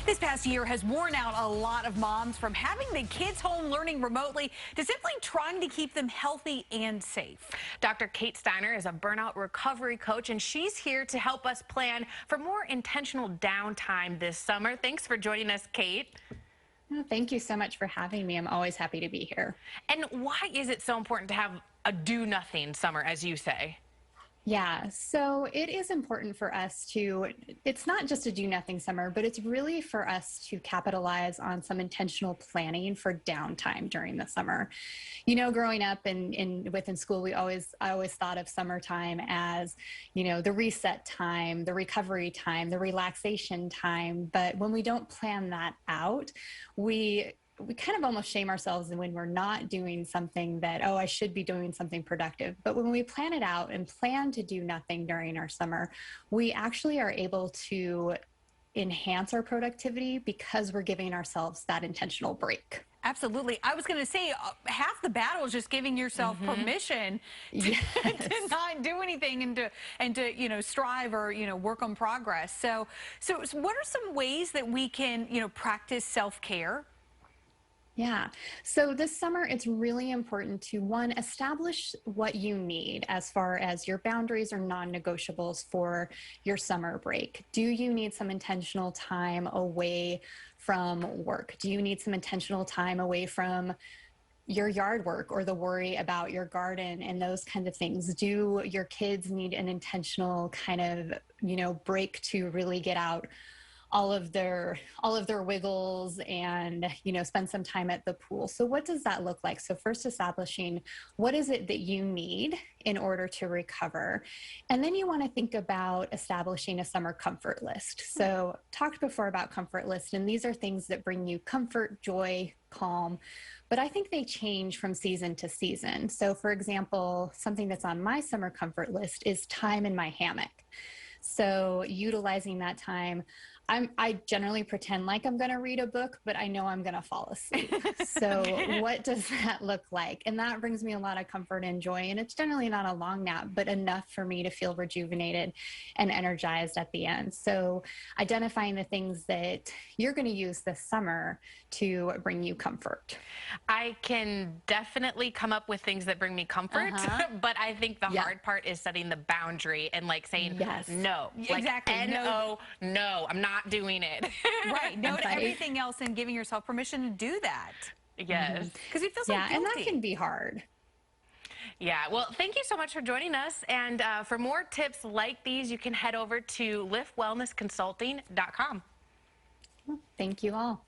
This past year has worn out a lot of moms, from having the kids home learning remotely to simply trying to keep them healthy and safe. Dr. Kate Steiner is a burnout recovery coach, and she's here to help us plan for more intentional downtime this summer. Thanks for joining us, Kate. Oh, thank you so much for having me. I'm always happy to be here. And why is it so important to have a do-nothing summer, as you say? Yeah, so it is important for us to, it's not just a do nothing summer, but it's really for us to capitalize on some intentional planning for downtime during the summer. You know, growing up and within school, I always thought of summertime as, you know, the reset time, the recovery time, the relaxation time. But when we don't plan that out, we kind of almost shame ourselves when we're not doing something that, oh, I should be doing something productive. But when we plan it out and plan to do nothing during our summer, we actually are able to enhance our productivity because we're giving ourselves that intentional break. Absolutely. I was going to say half the battle is just giving yourself permission to, Yes. to not do anything and to strive or work on progress. So what are some ways that we can practice self-care? Yeah. So this summer, it's really important to, one, establish what you need as far as your boundaries or non-negotiables for your summer break. Do you need some intentional time away from work? Do you need some intentional time away from your yard work or the worry about your garden and those kinds of things? Do your kids need an intentional kind of, break to really get out all of their wiggles and spend some time at the pool? So what does that look like? So first, establishing what is it that you need in order to recover, and then you want to think about establishing a summer comfort list. So talked before about comfort list, and these are things that bring you comfort, joy, calm, but I think they change from season to season. So for example, something that's on my summer comfort list is time in my hammock. So utilizing that time, I generally pretend like I'm going to read a book, but I know I'm going to fall asleep. So what does that look like? And that brings me a lot of comfort and joy. And it's generally not a long nap, but enough for me to feel rejuvenated and energized at the end. So identifying the things that you're going to use this summer to bring you comfort. I can definitely come up with things that bring me comfort, but I think the hard part is setting the boundary and saying, yes, no, exactly. N-O, no, I'm not doing it. Right. No to everything else and giving yourself permission to do that. Yes. Because you feel so guilty. And that can be hard. Yeah. Well, thank you so much for joining us. And for more tips like these, you can head over to liftwellnessconsulting.com. Thank you all.